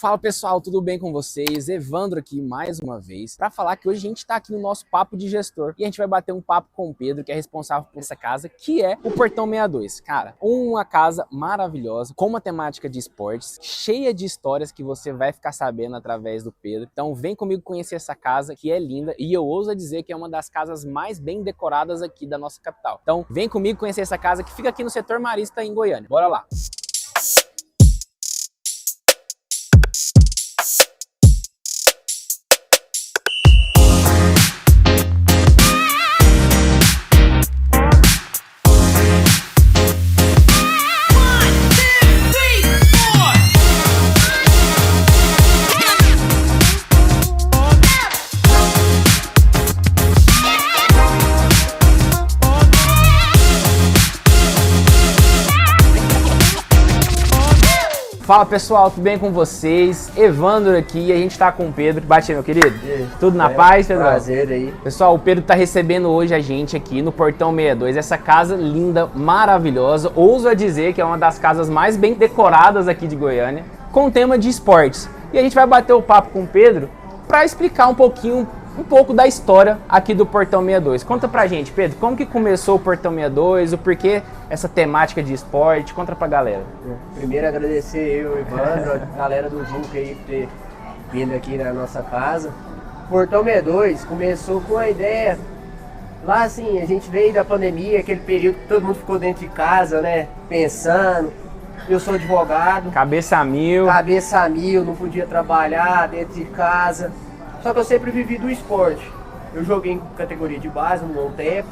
Fala pessoal, tudo bem com vocês? Evandro aqui mais uma vez para falar que hoje a gente está aqui no nosso papo de gestor e a gente vai bater um papo com o Pedro, que é responsável por essa casa, que é o Portão 62. Cara, uma casa maravilhosa, com uma temática de esportes, cheia de histórias que você vai ficar sabendo através do Pedro. Então vem comigo conhecer essa casa, que é linda e eu ouso dizer que é uma das casas mais bem decoradas aqui da nossa capital. Então vem comigo conhecer essa casa que fica aqui no setor Marista, em Goiânia. Bora lá! Fala pessoal, tudo bem com vocês? Evandro aqui e a gente tá com o Pedro. Bate aí, meu querido. Tudo na paz, Pedro? Prazer aí. Pessoal, o Pedro tá recebendo hoje a gente aqui no Portão 62, essa casa linda, maravilhosa. Ouso a dizer que é uma das casas mais bem decoradas aqui de Goiânia, com tema de esportes. E a gente vai bater o papo com o Pedro para explicar um pouco da história aqui do Portão 62. Conta pra gente, Pedro, como que começou o Portão 62, o porquê essa temática de esporte, conta pra galera. Primeiro agradecer eu, Evandro, a galera do Juca aí por ter vindo aqui na nossa casa. O Portão 62 começou com a ideia, lá assim, a gente veio da pandemia, aquele período que todo mundo ficou dentro de casa, né, pensando. Eu sou advogado. Cabeça a mil, não podia trabalhar dentro de casa. Só que eu sempre vivi do esporte. Eu joguei em categoria de base um bom tempo.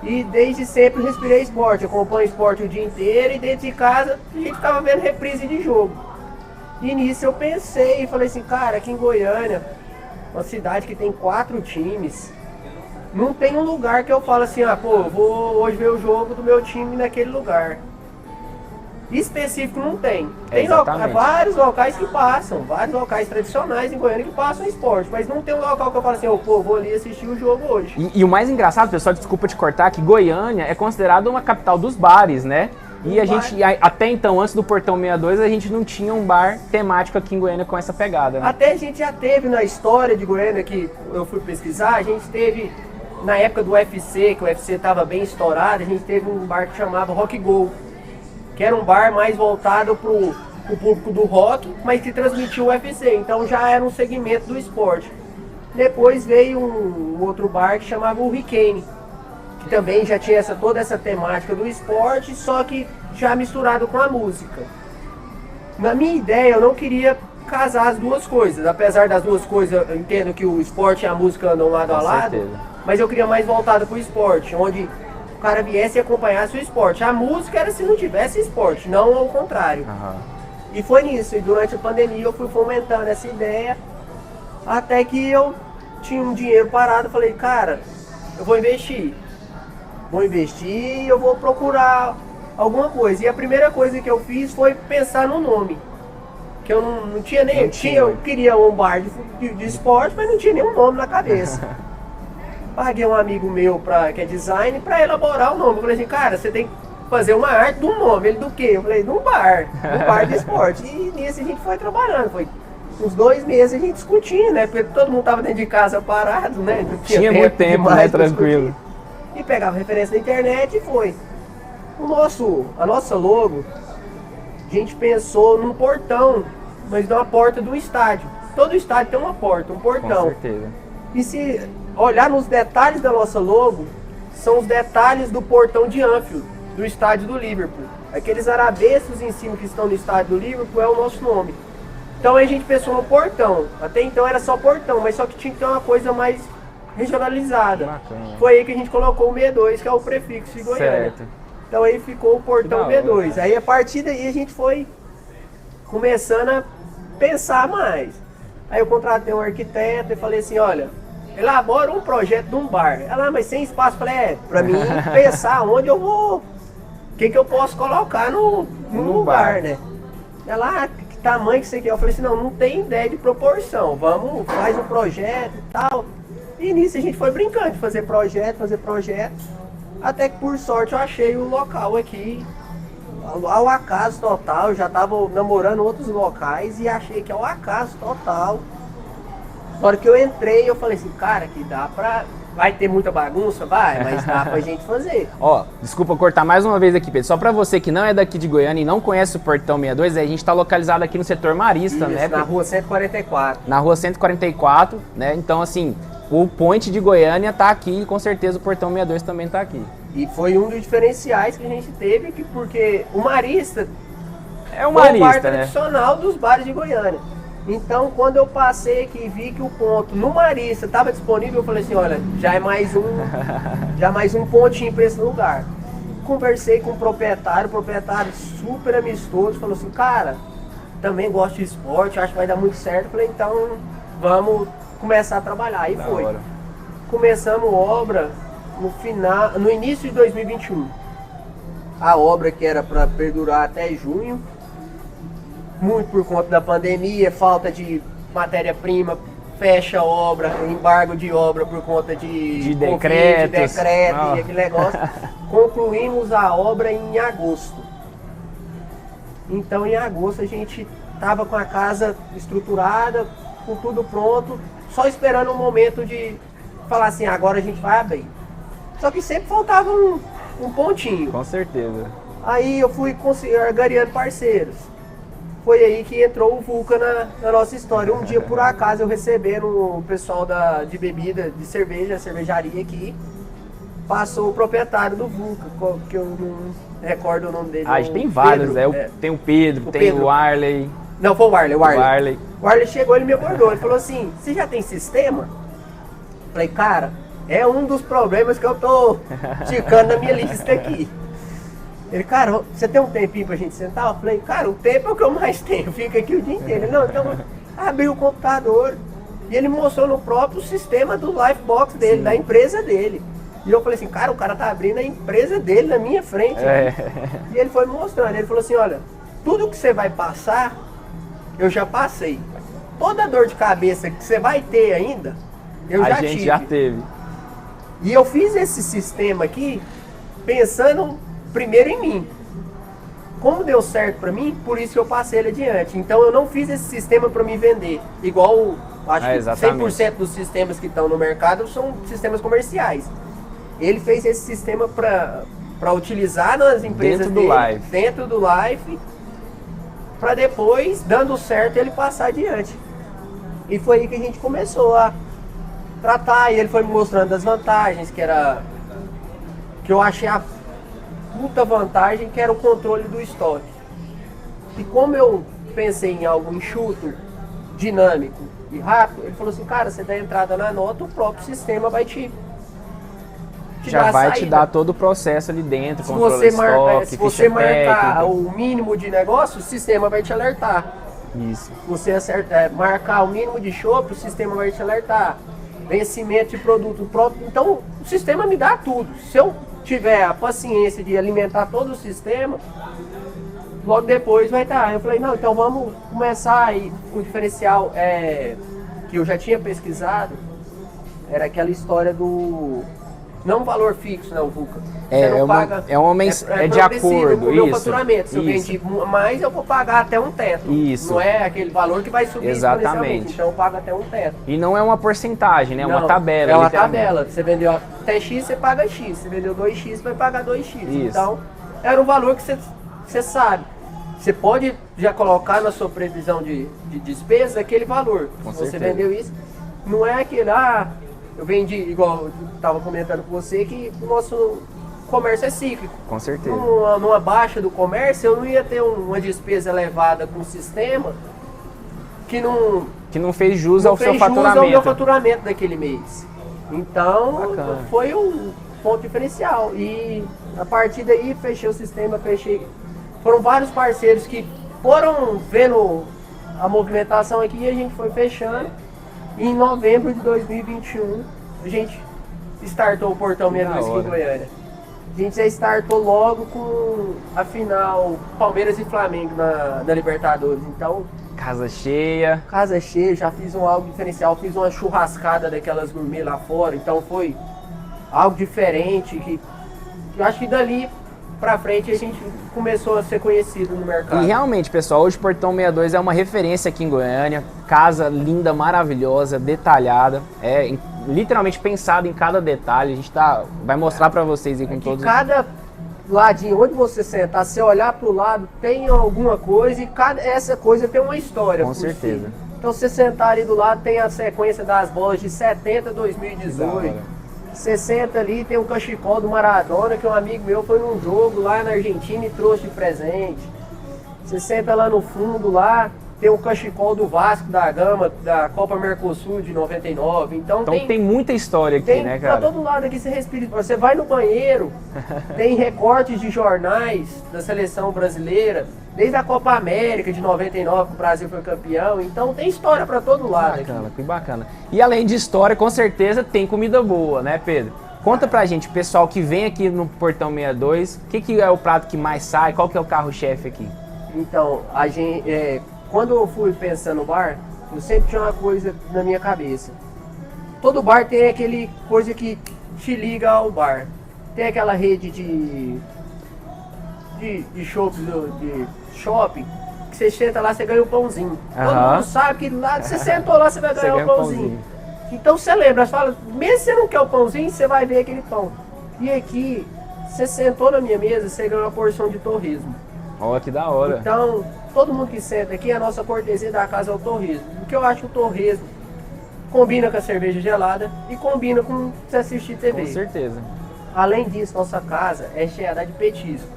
E desde sempre respirei esporte. Eu acompanho esporte o dia inteiro e dentro de casa a gente ficava vendo reprise de jogo. E nisso eu pensei e falei assim, cara, aqui em Goiânia, uma cidade que tem 4 times, não tem um lugar que eu falo assim, eu vou hoje ver o jogo do meu time naquele lugar. Específico não tem. Tem vários locais que passam, vários locais tradicionais em Goiânia que passam esporte, mas não tem um local que eu falo assim, vou ali assistir o jogo hoje. E o mais engraçado, pessoal, desculpa te cortar, que Goiânia é considerada uma capital dos bares, né? E a gente, até então, antes do Portão 62, a gente não tinha um bar temático aqui em Goiânia com essa pegada, né? Até a gente já teve na história de Goiânia, que eu fui pesquisar, a gente teve, na época do UFC, que o UFC estava bem estourado, a gente teve um bar que chamava Rock Go, que era um bar mais voltado para o público do rock, mas que transmitia o UFC, então já era um segmento do esporte. Depois veio um outro bar que chamava o Hurricane, que também já tinha toda essa temática do esporte, só que já misturado com a música. Na minha ideia, eu não queria casar as duas coisas, apesar das duas coisas, eu entendo que o esporte e a música andam lado a lado, mas eu queria mais voltado para o esporte, onde o cara viesse e acompanhasse o esporte. A música era se não tivesse esporte, não ao contrário. E foi nisso, e durante a pandemia eu fui fomentando essa ideia, até que eu tinha um dinheiro parado, falei, cara, eu vou investir e eu vou procurar alguma coisa. E a primeira coisa que eu fiz foi pensar no nome, que eu não tinha nem, eu queria um bar de esporte, mas não tinha nenhum nome na cabeça. Paguei um amigo meu que é design para elaborar o nome. Eu falei assim, cara, você tem que fazer uma arte do nome. Ele do quê? Eu falei, de um bar de esporte. E nisso a gente foi trabalhando. Foi uns 2 meses a gente discutindo, né? Porque todo mundo tava dentro de casa parado, né? Não tinha muito tempo, né? Tranquilo. E pegava referência na internet e foi. A nossa logo, a gente pensou num portão, mas numa porta do estádio. Todo estádio tem uma porta, um portão. Com certeza. E se olhar nos detalhes da nossa logo, são os detalhes do portão de Anfield, do estádio do Liverpool. Aqueles arabescos em cima que estão no estádio do Liverpool é o nosso nome. Então a gente pensou no portão. Até então era só portão, mas só que tinha que ter uma coisa mais regionalizada. Bacana. Foi aí que a gente colocou o 62, que é o prefixo de Goiânia. Certo. Então aí ficou o portão 62. Aí a partir daí a gente foi começando a pensar mais. Aí eu contratei um arquiteto e falei assim, olha, elabora um projeto de um bar. Ela, mas sem espaço. Eu falei, pra mim pensar onde eu vou, o que eu posso colocar no bar, né? Ela, que tamanho que você quer? Eu falei assim, não tem ideia de proporção, faz um projeto e tal. E nisso a gente foi brincando de fazer projeto, até que por sorte eu achei o local aqui ao acaso total, eu já tava namorando outros locais e achei que ao acaso total. Na hora que eu entrei, eu falei assim, cara, que dá pra... Vai ter muita bagunça? Vai, mas dá pra gente fazer. Ó, desculpa cortar mais uma vez aqui, Pedro. Só pra você que não é daqui de Goiânia e não conhece o Portão 62, a gente tá localizado aqui no setor Marista, Isso, né? na rua 144. Na rua 144, né? Então, assim, o point de Goiânia tá aqui e com certeza o Portão 62 também tá aqui. E foi um dos diferenciais que a gente teve, porque o Marista É um foi o bar Marista, né? tradicional dos bares de Goiânia. Então, quando eu passei aqui e vi que o ponto no Marista estava disponível, eu falei assim, olha, já é mais um pontinho para esse lugar. Conversei com o proprietário super amistoso, falou assim, cara, também gosto de esporte, acho que vai dar muito certo. Eu falei, então, vamos começar a trabalhar. Aí foi. Hora. Começamos obra no início de 2021. A obra que era para perdurar até junho, muito por conta da pandemia, falta de matéria-prima, fecha a obra, embargo de obra por conta de decretos. decreto e aquele negócio. Concluímos a obra em agosto. Então em agosto a gente estava com a casa estruturada, com tudo pronto, só esperando um momento de falar assim, agora a gente vai abrir. Só que sempre faltava um pontinho. Com certeza. Aí eu fui angariando parceiros. Foi aí que entrou o Vulca na nossa história. Um dia, por acaso, eu recebendo o pessoal de bebida, de cerveja, cervejaria aqui, passou o proprietário do Vulca, que eu não recordo o nome dele. A gente tem vários, Pedro, tem o Pedro, tem Pedro. o Arley. Não, foi o Warley. O Arley. O Arley chegou, ele me abordou, ele falou assim, você já tem sistema? Eu falei, cara, é um dos problemas que eu tô ticando na minha lista aqui. Ele, cara, você tem um tempinho pra gente sentar? Eu falei, cara, o tempo é o que eu mais tenho, fica aqui o dia inteiro. Ele, não, então abriu o computador e ele mostrou no próprio sistema do Lifebox dele, da empresa dele. E eu falei assim, cara, o cara tá abrindo a empresa dele na minha frente. E ele foi mostrando, ele falou assim, olha, tudo que você vai passar, eu já passei. Toda dor de cabeça que você vai ter ainda, eu já tive. A gente já teve. E eu fiz esse sistema aqui pensando primeiro em mim. Como deu certo pra mim, por isso que eu passei ele adiante. Então eu não fiz esse sistema pra me vender. Igual, acho que 100% dos sistemas que estão no mercado são sistemas comerciais. Ele fez esse sistema pra utilizar nas empresas dentro do Life, pra depois, dando certo, ele passar adiante. E foi aí que a gente começou a tratar, e ele foi me mostrando as vantagens, que eu achei a puta vantagem, que era o controle do estoque. E como eu pensei em algo enxuto, dinâmico e rápido, ele falou assim, cara, você dá entrada na nota, o próprio sistema vai te já vai te dar todo o processo ali dentro, se você marcar o mínimo de negócio, o sistema vai te alertar. Isso. Se você marcar o mínimo de chopp, o sistema vai te alertar. Vencimento de produto próprio. Então, o sistema me dá tudo. Se eu tiver a paciência de alimentar todo o sistema, logo depois vai estar. Eu falei, não, então vamos começar aí. O diferencial que eu já tinha pesquisado era aquela história do... Não valor fixo, não, Vulca. Você não paga, é de acordo, com o meu faturamento. Se eu vendi mais, eu vou pagar até um teto. Isso. Não é aquele valor que vai subir exponencialmente. Então eu pago até um teto. E não é uma porcentagem, né? É uma Não, tabela. É uma tabela. Você vendeu até X, você paga X. Você vendeu 2X, você vai pagar 2X. Isso. Então, era um valor que você sabe. Você pode já colocar na sua previsão de despesa aquele valor. Com Se certeza. você vendeu isso, não é aquele, eu vendi, igual eu estava comentando com você, que o nosso comércio é cíclico. Com certeza. Numa baixa do comércio, eu não ia ter uma despesa elevada com o sistema que não fez jus ao seu faturamento. Ao meu faturamento daquele mês. Então, foi um ponto diferencial. E a partir daí, fechei o sistema, Foram vários parceiros que foram vendo a movimentação aqui e a gente foi fechando. E em novembro de 2021, a gente startou o Portão 62 aqui em Goiânia. A gente já startou logo com a final Palmeiras e Flamengo na Libertadores. Então, casa cheia, já fiz algo diferencial, fiz uma churrascada daquelas gourmet lá fora. Então foi algo diferente, que eu acho que dali pra frente a gente começou a ser conhecido no mercado. E realmente, pessoal, hoje o Portão 62 é uma referência aqui em Goiânia. Casa linda, maravilhosa, detalhada. Literalmente pensado em cada detalhe. A gente vai mostrar pra vocês aí com todos. Cada ladinho, onde você sentar, se olhar pro lado, tem alguma coisa e essa coisa tem uma história. Com certeza. Então, se você sentar ali do lado, tem a sequência das bolas de 70 a 2018. 60 ali, tem um cachecol do Maradona, que um amigo meu foi num jogo lá na Argentina e trouxe de presente. Você senta lá no fundo, lá, tem um cachecol do Vasco da Gama, da Copa Mercosul de 99. Então tem muita história aqui, né, cara? Pra todo lado aqui você respira. Você vai no banheiro, tem recortes de jornais da seleção brasileira, desde a Copa América de 99, que o Brasil foi campeão. Então tem história pra todo lado. Bacana, que bacana. E além de história, com certeza tem comida boa, né, Pedro? Conta pra gente, pessoal que vem aqui no Portão 62, o que é o prato que mais sai? Qual que é o carro-chefe aqui? Então, a gente... Quando eu fui pensando no bar, eu sempre tinha uma coisa na minha cabeça. Todo bar tem aquele coisa que te liga ao bar. Tem aquela rede de shopping, que você senta lá, você ganha um pãozinho. Todo mundo sabe que lá, você sentou lá, você vai ganhar um pãozinho. Então você lembra, você fala, mesmo se você não quer o pãozinho, você vai ver aquele pão. E aqui, você sentou na minha mesa, você ganhou uma porção de torresmo. Olha que da hora. Então, todo mundo que senta aqui, a nossa cortesia da casa é o torresmo. Porque eu acho que o torresmo combina com a cerveja gelada e combina com você assistir TV. Com certeza. Além disso, nossa casa é cheia de petisco.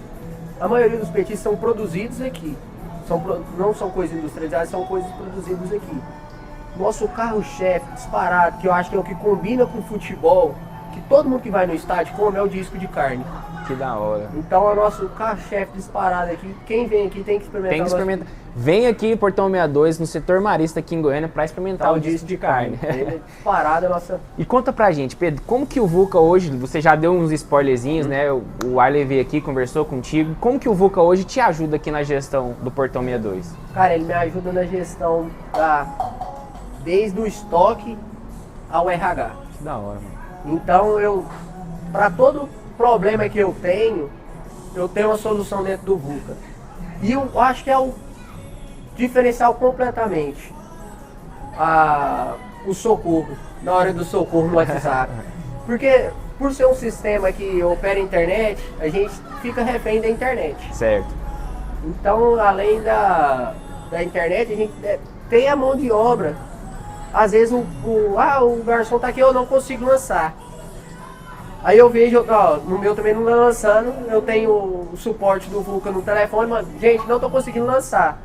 A maioria dos petiscos são produzidos aqui. Não são coisas industrializadas, são coisas produzidas aqui. Nosso carro-chefe disparado, que eu acho que é o que combina com o futebol, que todo mundo que vai no estádio come, é o disco de carne. Que da hora. Então é o nosso carro-chefe disparado aqui. Quem vem aqui tem que experimentar. Tem que experimentar. Vem aqui em Portão 62, no setor marista aqui em Goiânia, para experimentar o disco de carne. Ele é disparado, nossa. E conta pra gente, Pedro, como que o VUCA hoje, você já deu uns spoilerzinhos, né? O Arley veio aqui, conversou contigo. Como que o VUCA hoje te ajuda aqui na gestão do Portão 62? Cara, ele me ajuda na gestão desde o estoque ao RH. Que da hora, mano. Então para todo problema que eu tenho uma solução dentro do VUCA. E eu acho que é o diferencial completamente o socorro, na hora do socorro no WhatsApp. Porque por ser um sistema que opera a internet, a gente fica refém da internet. Certo. Então, além da internet, a gente tem a mão de obra. Às vezes o garçom tá aqui, eu não consigo lançar. Aí eu vejo, no meu também não tá lançando, eu tenho o suporte do VUCA no telefone, mas, gente, não tô conseguindo lançar.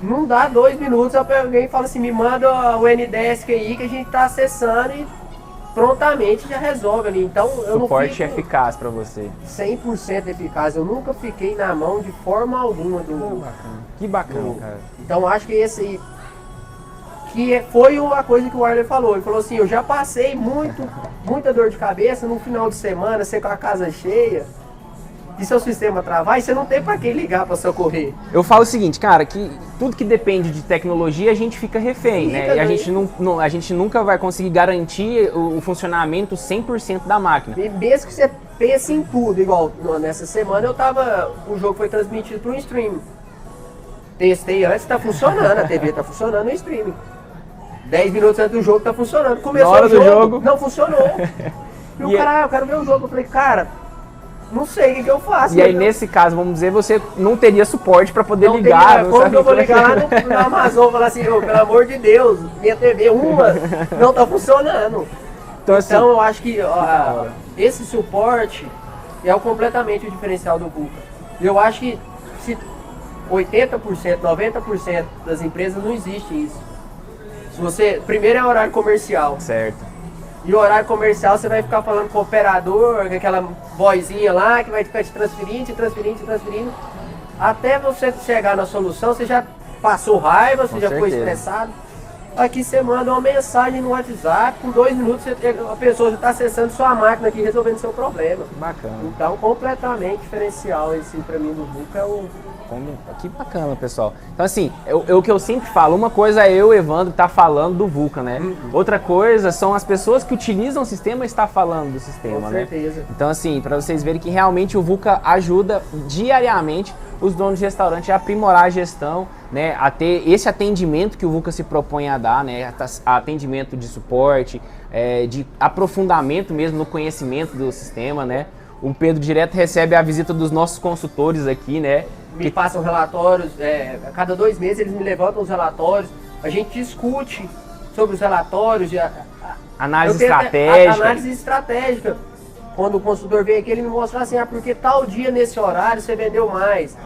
Não dá 2 minutos, alguém fala assim, me manda o Ndesk aí que a gente tá acessando e prontamente já resolve ali. Então eu suporte não fico eficaz pra você. 100% eficaz, eu nunca fiquei na mão de forma alguma do... Que bacana, cara. Então acho que esse aí, que foi a coisa que o Arley falou. Ele falou assim, eu já passei muita dor de cabeça no final de semana, você com a casa cheia, e seu sistema travar, e você não tem pra quem ligar pra socorrer. Eu falo o seguinte, cara, que tudo que depende de tecnologia a gente fica refém, né? E a gente nunca vai conseguir garantir o funcionamento 100% da máquina. E mesmo que você pense em tudo, igual nessa semana o jogo foi transmitido por um streaming. Testei antes, tá funcionando, a TV tá funcionando no streaming. 10 minutos antes do jogo tá funcionando. Começou o jogo, não funcionou. E o cara, eu quero ver o jogo. Eu falei, cara, não sei o que eu faço. E aí, nesse caso, vamos dizer, você não teria suporte para poder ligar. Como que eu vou ligar lá no Amazon e falar assim, pelo amor de Deus, minha TV, não tá funcionando. Então eu acho que esse suporte é completamente o diferencial do VUCA. Eu acho que se 80%, 90% das empresas não existe isso. Primeiro é horário comercial. Certo. E o horário comercial você vai ficar falando com o operador, com aquela vozinha lá que vai ficar te transferindo. Até você chegar na solução, você já passou raiva, você já foi estressado. Aqui você manda uma mensagem no WhatsApp, com 2 minutos a pessoa já está acessando sua máquina aqui, resolvendo seu problema. Bacana. Então, completamente diferencial esse para mim do VUCA é o... Que bacana, pessoal. Então, assim, o que eu sempre falo, uma coisa é eu, Evandro, tá falando do VUCA, né? Outra coisa são as pessoas que utilizam o sistema estar falando do sistema, Com né? certeza. Então, assim, para vocês verem que realmente o VUCA ajuda diariamente os donos de restaurante a aprimorar a gestão, né? A ter esse atendimento que o VUCA se propõe a dar, né? Atendimento de suporte, de aprofundamento mesmo no conhecimento do sistema, né? O Pedro direto recebe a visita dos nossos consultores aqui, né? Me passam relatórios, a cada 2 meses eles me levantam os relatórios, a gente discute sobre os relatórios, análise estratégica. Análise estratégica. Quando o consultor vem aqui, ele me mostra assim, porque tal dia nesse horário você vendeu mais.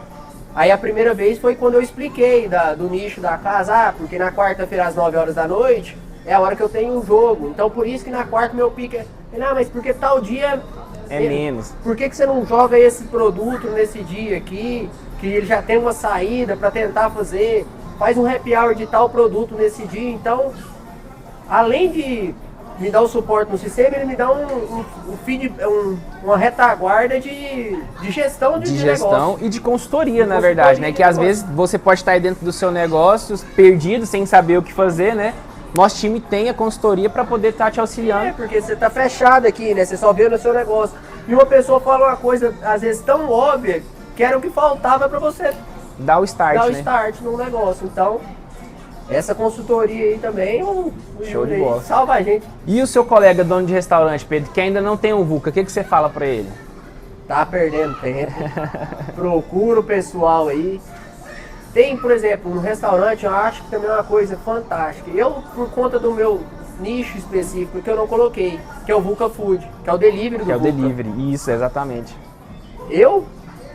Aí a primeira vez foi quando eu expliquei do nicho da casa, porque na quarta-feira às 9 horas da noite é a hora que eu tenho um jogo. Então por isso que na quarta meu pico é, não, mas porque tal dia é menos. Por que você não joga esse produto nesse dia aqui, que ele já tem uma saída para tentar fazer, faz um happy hour de tal produto nesse dia. Então, além de me dar o suporte no sistema, ele me dá um feed, uma retaguarda de gestão de gestão negócio. E de consultoria, na verdade, né? Que às vezes você pode estar aí dentro do seu negócio, perdido, sem saber o que fazer, né? Nosso time tem a consultoria para poder estar te auxiliando. Porque você está fechado aqui, né? Você só vê no seu negócio. E uma pessoa fala uma coisa, às vezes tão óbvia, que era o que faltava para você dar o start, dar o né? start no negócio. Então, essa consultoria aí também, show de bola, salva a gente. E o seu colega dono de restaurante, Pedro, que ainda não tem um VUCA, o que você fala para ele? Tá perdendo tempo. Procura o pessoal aí. Tem, por exemplo, no restaurante, eu acho que também é uma coisa fantástica. Eu, por conta do meu nicho específico, que eu não coloquei, que é o VUCA Food, que é o delivery do VUCA. Que é o delivery, isso, exatamente.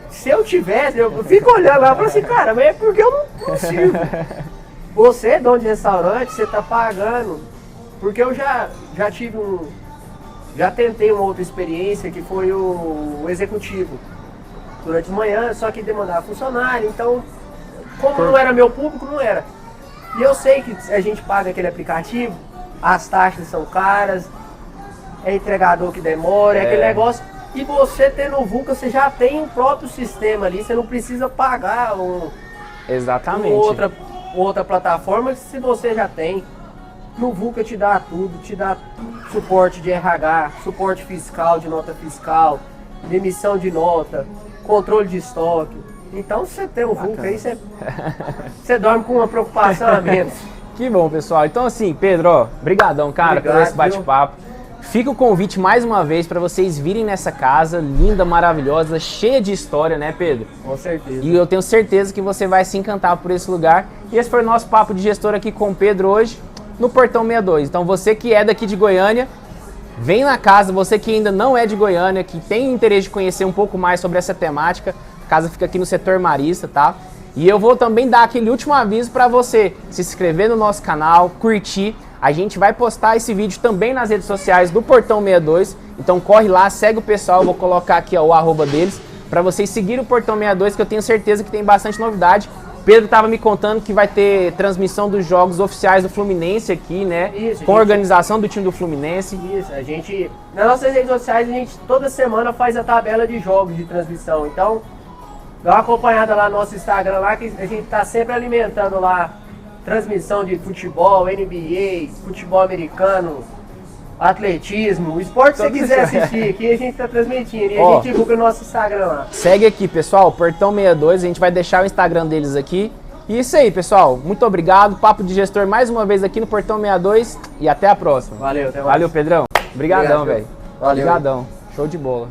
Se eu tivesse, eu fico olhando lá e falo assim, cara, mas é porque eu não consigo. Você é dono de restaurante, você tá pagando. Porque eu já tive já tentei uma outra experiência que foi o executivo. Durante a manhã, só que demandava funcionário, então, como não era meu público, não era. E eu sei que a gente paga aquele aplicativo, as taxas são caras, é entregador que demora, é aquele negócio. E você tendo o VUCA, você já tem um próprio sistema ali, você não precisa pagar exatamente. outra plataforma se você já tem. No VUCA te dá tudo, te dá suporte de RH, suporte fiscal, de nota fiscal, emissão de nota, controle de estoque. Então, se você tem um VUCA aí, você dorme com uma preocupação a menos. Que bom, pessoal. Então, assim, Pedro, ó, brigadão, cara, por esse bate-papo. Fica o convite mais uma vez para vocês virem nessa casa linda, maravilhosa, cheia de história, né, Pedro? Com certeza. E eu tenho certeza que você vai se encantar por esse lugar. E esse foi o nosso papo de gestor aqui com o Pedro hoje, no Portão 62. Então, você que é daqui de Goiânia, vem na casa. Você que ainda não é de Goiânia, que tem interesse de conhecer um pouco mais sobre essa temática, a casa fica aqui no setor marista, tá? E eu vou também dar aquele último aviso para você se inscrever no nosso canal, curtir. A gente vai postar esse vídeo também nas redes sociais do Portão 62, então corre lá, segue o pessoal, eu vou colocar aqui ó, o arroba deles, para vocês seguirem o Portão 62, que eu tenho certeza que tem bastante novidade. Pedro estava me contando que vai ter transmissão dos jogos oficiais do Fluminense aqui, né? Isso, com a organização do time do Fluminense. Isso, a gente, nas nossas redes sociais, a gente toda semana faz a tabela de jogos de transmissão, então dá uma acompanhada lá no nosso Instagram, lá que a gente está sempre alimentando lá transmissão de futebol, NBA, futebol americano, atletismo, o esporte que você quiser assistir aqui, a gente está transmitindo e a gente divulga no nosso Instagram lá. Segue aqui, pessoal, Portão 62, a gente vai deixar o Instagram deles aqui. E isso aí, pessoal, muito obrigado, Papo de Gestor mais uma vez aqui no Portão 62 e até a próxima. Valeu, até mais. Valeu, Pedrão. Obrigadão, velho. Valeu. Obrigadão. Show de bola.